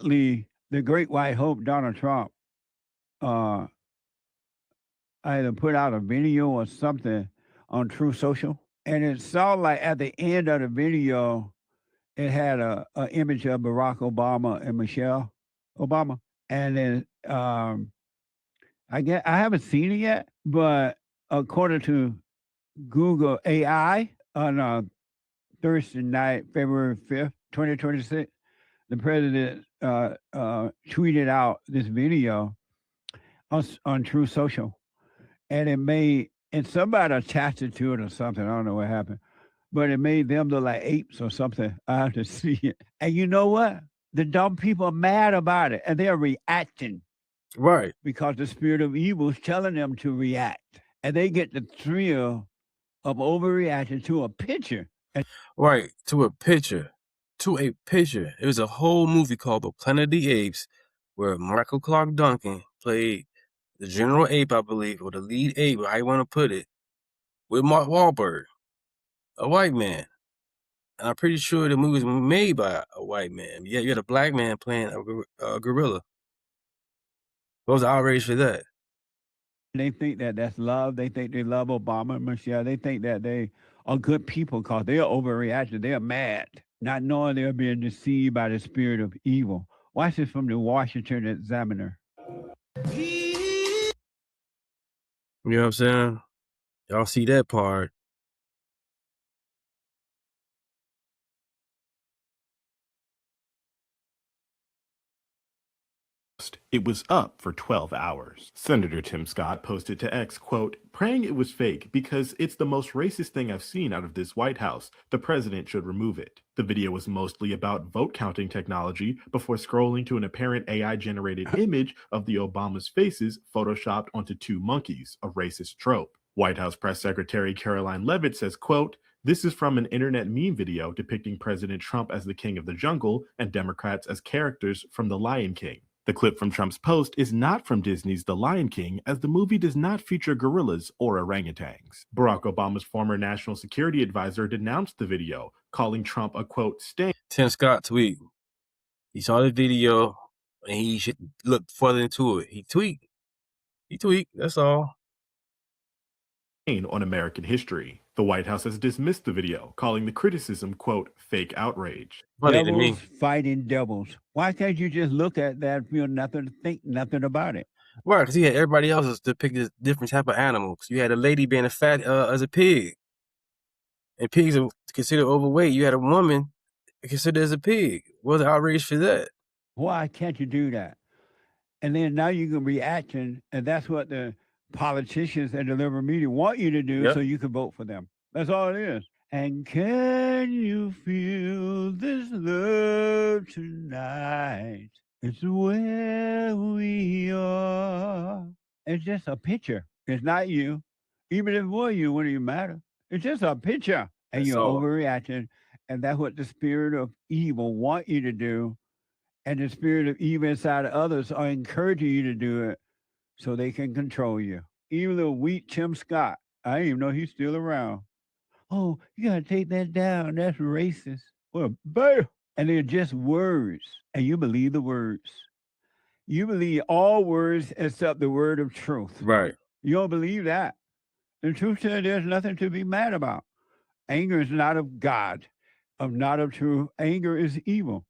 The great white hope, Donald Trump, uh, either put out a video or something on True Social, and it saw like at the end of the video, it had a image of Barack Obama and Michelle Obama, and then I haven't seen it yet, but according to Google AI on Thursday night, February 5th, 2026, the president tweeted out this video on True Social, and and somebody attached it to it or something. I don't know what happened, but it made them look like apes or something. I have to see it. And you know what? The dumb people are mad about it, and they're reacting. Right. Because the spirit of evil is telling them to react. And they get the thrill of overreacting to a picture. Right. To a picture. It was a whole movie called The Planet of the Apes where Michael Clark Duncan played the General Ape, I believe, or the lead ape, how you want to put it, with Mark Wahlberg, a white man. And I'm pretty sure the movie was made by a white man. Yeah, you had a black man playing a gorilla. What was the outrage for that? They think that that's love. They think they love Obama and Michelle. They think that they are good people because they're overreacting. They're mad, not knowing they're being deceived by the spirit of evil. Watch this from the Washington Examiner. You know what I'm saying? Y'all see that part. It was up for 12 hours. Senator Tim Scott posted to X, quote, praying it was fake because it's the most racist thing I've seen out of this White House. The president should remove it. The video was mostly about vote counting technology before scrolling to an apparent AI-generated image of the Obama's faces photoshopped onto two monkeys, a racist trope. White House Press Secretary Caroline Leavitt says, quote, this is from an internet meme video depicting President Trump as the king of the jungle and Democrats as characters from The Lion King. The clip from Trump's post is not from Disney's The Lion King, as the movie does not feature gorillas or orangutans. Barack Obama's former national security advisor denounced the video, calling Trump a, quote, stain. Tim Scott tweet. He saw the video, and he should look further into it. He tweaked, that's all. On American history. The White House has dismissed the video, calling the criticism, quote, fake outrage. Funny to me. Devils fighting devils. Why can't you just look at that, feel nothing, think nothing about it? Right, because you had everybody else depicted a different type of animals. You had a lady being a fat as a pig, and pigs are considered overweight. You had a woman considered as a pig. What's the outrage for that? Why can't you do that? And then now you can reaction, and that's what the politicians and the liberal media want you to do, so you can vote for them. That's all it is. And can you feel this love tonight? It's where we are. It's just a picture. It's not you. Even if it were you, wouldn't even matter. It's just a picture. And you're overreacting. And that's what the spirit of evil want you to do. And the spirit of evil inside of others are encouraging you to do it so they can control you. Even the weak Tim Scott, I didn't even know he's still around. Oh, you got to take that down. That's racist. Well, bam. And they're just words. And you believe the words. You believe all words except the word of truth. Right. You don't believe that. The truth says there's nothing to be mad about. Anger is not of God, not of truth. Anger is evil.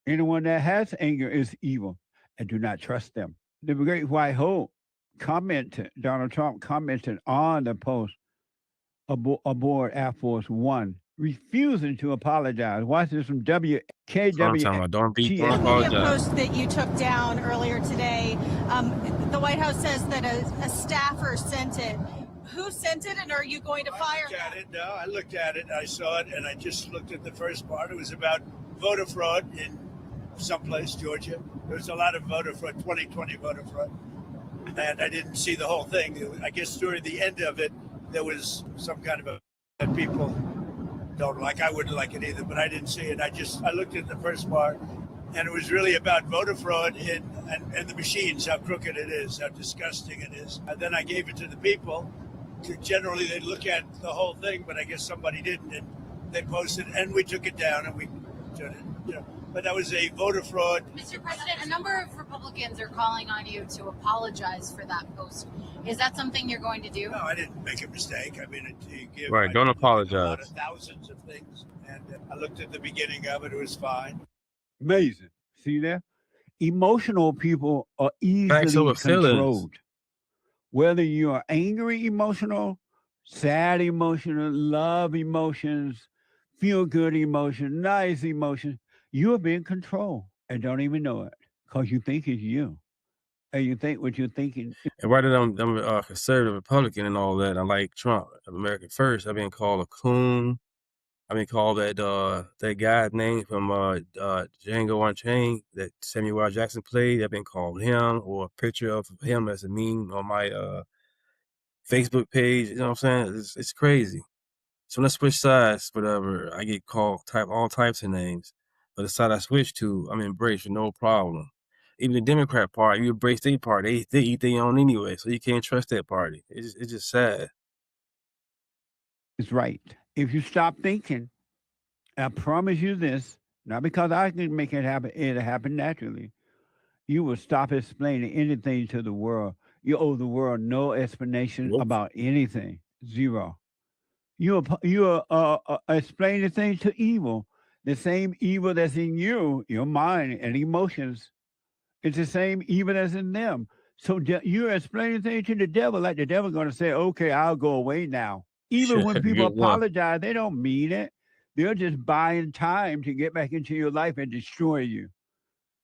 Anyone that has anger is evil, and do not trust them. The great white hope Donald Trump commented on the post aboard Air Force One, refusing to apologize. Watch this from WKW. Don't apologize. A post that you took down earlier today. The White House says that a staffer sent it. Who sent it, and are you going to fire him? No, I looked at it. I saw it, and I just looked at the first part. It was about voter fraud in someplace, Georgia. There was a lot of voter fraud, 2020 voter fraud. And I didn't see the whole thing. I guess during the end of it, there was some kind of a that people don't like. I wouldn't like it either, but I didn't see it. I looked at the first part, and it was really about voter fraud and the machines, how crooked it is, how disgusting it is. And then I gave it to the people. Generally, they look at the whole thing, but I guess somebody didn't, and they posted, and we took it down, and we did it. but that was a voter fraud. Mr. President, a number of Republicans are calling on you to apologize for that post. Is that something you're going to do? No, I didn't make a mistake. I mean, Right, don't apologize. A lot of thousands of things, and I looked at the beginning of it. It was fine. Amazing. See there? Emotional people are Facts easily over feelings. controlled. Whether you are angry emotional, sad emotional, love emotions, feel good emotion, nice emotion, you are being controlled and don't even know it because you think it's you. And you think what you're thinking. And right that I'm a conservative Republican and all that, I like Trump, American First. I've been called a coon. I've been called that guy's name from Django Unchained that Samuel L. Jackson played. I've been called him, or a picture of him as a meme on my Facebook page. You know what I'm saying? It's crazy. So when I switch sides, whatever, I get called all types of names. But the side I switch to, I'm embraced with no problem. Even the Democrat Party, you embrace their party, they eat their own anyway, so you can't trust that party. It's just sad. It's right. If you stop thinking, I promise you this, not because I can make it'll happen naturally. You will stop explaining anything to the world. You owe the world no explanation about anything. Zero. You explaining things to evil. The same evil that's in you, your mind and emotions, it's the same evil that's in them. So you're explaining things to the devil, like the devil going to say, okay, I'll go away now. Even when people apologize, they don't mean it. They're just buying time to get back into your life and destroy you.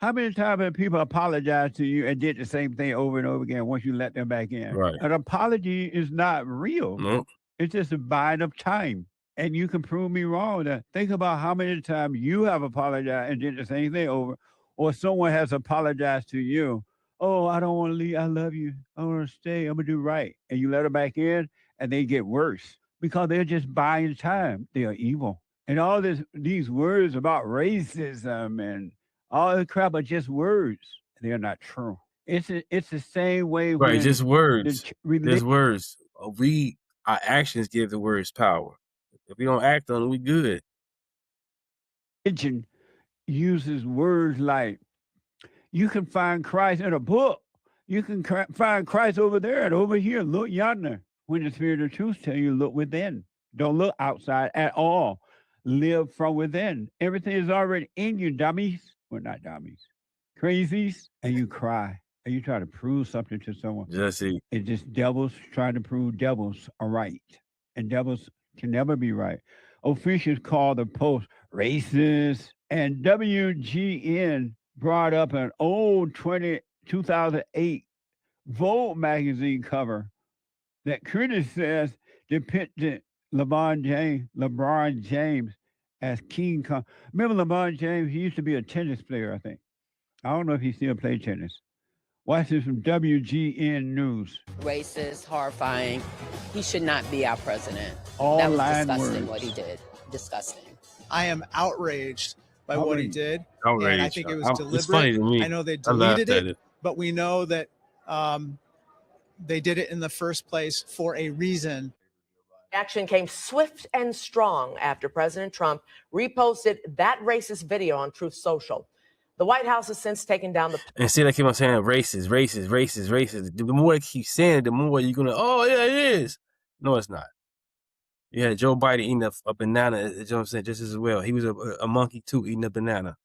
How many times have people apologized to you and did the same thing over and over again once you let them back in? Right. An apology is not real. Nope. It's just a buying of time. And you can prove me wrong. Think about how many times you have apologized and did the same thing over, or someone has apologized to you. Oh, I don't want to leave. I love you. I want to stay. I'm going to do right. And you let them back in and they get worse because they're just buying time. They are evil. And all these words about racism and all the crap are just words. They're not true. It's the same way. Right, just words. There's words. Our actions give the words power. If we don't act on it, we good. Religion uses words like, you can find Christ in a book. You can find Christ over there and over here. Look yonder. When the Spirit of truth tells you, look within. Don't look outside at all. Live from within. Everything is already in you, dummies. Well, not dummies. Crazies. And you cry. And you try to prove something to someone. Jesse. It's just devils trying to prove devils are right. And devils can never be right. Officials call the post racist. And WGN brought up an old 2008 Vogue magazine cover that critics says depicted LeBron James as King Kong. Remember LeBron James? He used to be a tennis player, I think. I don't know if he still plays tennis. Watch this from WGN News. Racist, horrifying. He should not be our president. All that was disgusting words. What he did. Disgusting. I am outraged by what he did. Outraged. And I think it was deliberate. It's funny to me. I know they deleted it, but we know that they did it in the first place for a reason. Action came swift and strong after President Trump reposted that racist video on Truth Social. The White House has since taken down the... And see, they keep on saying racist. The more they keep saying it, the more you're going to, oh, yeah, it is. No, it's not. You had Joe Biden eating a banana, you know what I'm saying, just as well. He was a monkey, too, eating a banana.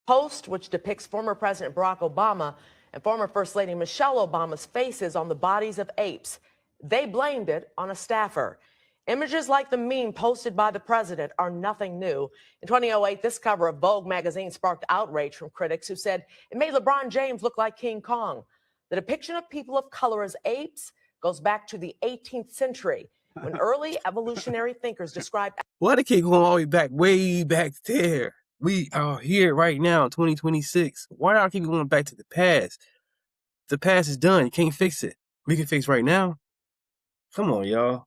Post, which depicts former President Barack Obama and former First Lady Michelle Obama's faces on the bodies of apes. They blamed it on a staffer. Images like the meme posted by the president are nothing new. In 2008, this cover of Vogue magazine sparked outrage from critics who said it made LeBron James look like King Kong. The depiction of people of color as apes goes back to the 18th century when early evolutionary thinkers described... Why they keep going all the way back there? We are here right now, 2026. Why do I keep going back to the past? The past is done. You can't fix it. We can fix right now. Come on, y'all.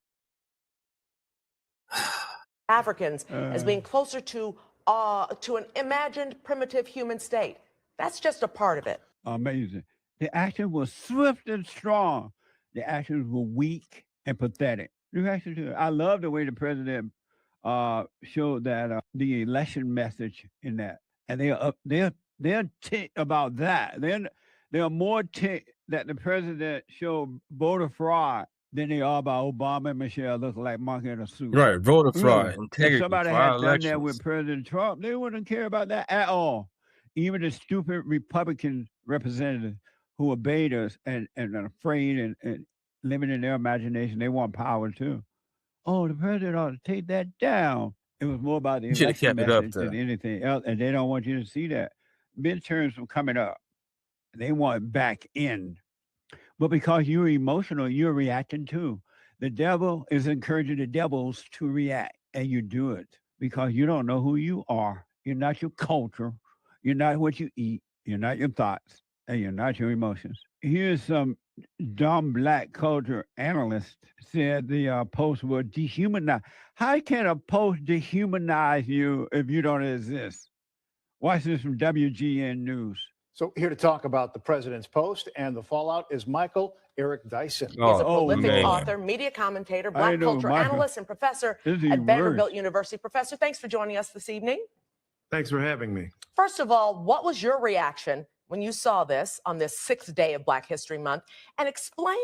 Africans as being closer to an imagined primitive human state. That's just a part of it. Amazing. The action was swift and strong. The actions were weak and pathetic. I love the way the president showed that the election message in that, and they're ticked about that. They're more ticked that the president showed voter fraud than they are about Obama and Michelle looking like monkey in a suit. Right, voter Really, fraud, if integrity somebody for our had done that with elections. President Trump, they wouldn't care about that at all. Even the stupid Republican representatives who obeyed us and are afraid and living in their imagination, they want power too. Oh, the president ought to take that down. It was more about the You should have election kept it up message than there. anything else, and they don't want you to see that. Midterms were coming up. They want back in. But because you're emotional, you're reacting too. The devil is encouraging the devils to react, and you do it because you don't know who you are. You're not your culture. You're not what you eat. You're not your thoughts, and you're not your emotions. Here's some dumb black culture analyst said the post will dehumanize. How can a post dehumanize you if you don't exist? Watch this from WGN News. So here to talk about the president's post and the fallout is Michael Eric Dyson. He's a Oh, prolific man. author, media commentator, I black know, culture Michael. analyst, and professor This is at even Vanderbilt worse. University. Professor, thanks for joining us this evening. Thanks for having me. First of all, what was your reaction when you saw this on this 6th day of Black History Month? And explain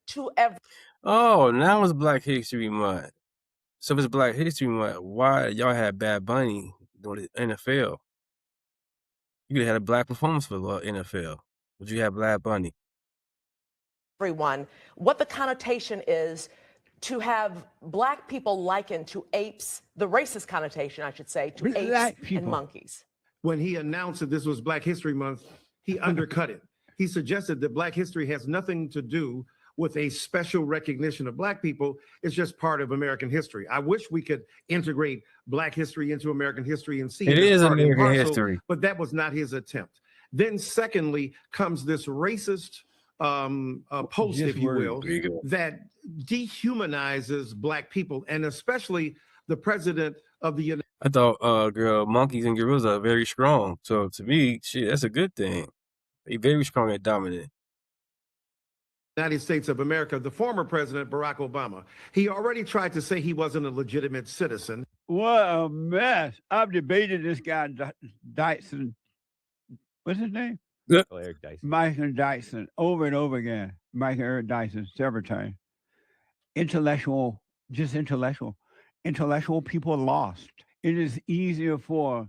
to everyone. Oh, now it's Black History Month. So if it's Black History Month, why y'all had Bad Bunny doing the NFL? You could have had a black performance for the NFL, but you had Bad Bunny. What the connotation is to have black people likened to apes, the racist connotation, I should say, to Black apes people. and monkeys. When he announced that this was Black History Month, he undercut it. He suggested that Black history has nothing to do with a special recognition of Black people. It's just part of American history. I wish we could integrate Black history into American history and see It as is part and American parcel, history. but that was not his attempt. Then secondly comes this racist post, Just if you words. will, There you go. that dehumanizes Black people, and especially the president of the United I thought, girl, monkeys and gorillas are very strong. So to me, shit, that's a good thing. They very strong and dominant. States of America, the former president, Barack Obama. He already tried to say he wasn't a legitimate citizen. What a mess. I've debated this guy, Dyson. What's his name? Yep. Eric Dyson. Michael Dyson, over and over again. Michael Eric Dyson, several times. Intellectual people lost. It is easier for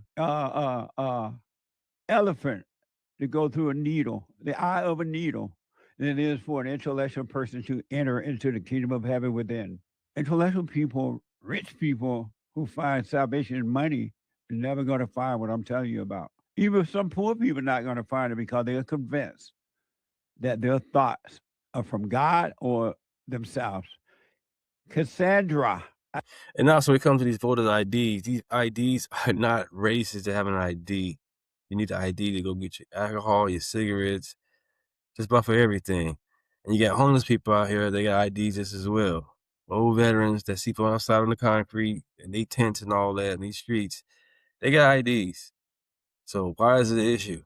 elephant to go through a needle, the eye of a needle, than it is for an intellectual person to enter into the kingdom of heaven within. Intellectual people, rich people who find salvation in money are never going to find what I'm telling you about. Even some poor people are not going to find it because they are convinced that their thoughts are from God or themselves. Cassandra. And also, when it comes to these voter IDs, these IDs are not racist to have an ID. You need the ID to go get your alcohol, your cigarettes, just about for everything. And you got homeless people out here, they got IDs just as well. Old veterans that sleep outside on the concrete and they tents and all that in these streets, they got IDs. So why is it an issue?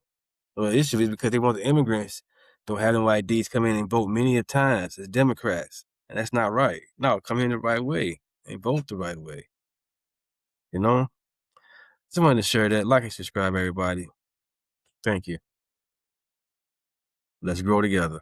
Well, the issue is because they want the immigrants don't have no IDs come in and vote many a times as Democrats. And that's not right. No, come in the right way and vote the right way. You know? Someone to share that. Like and subscribe, everybody. Thank you. Let's grow together.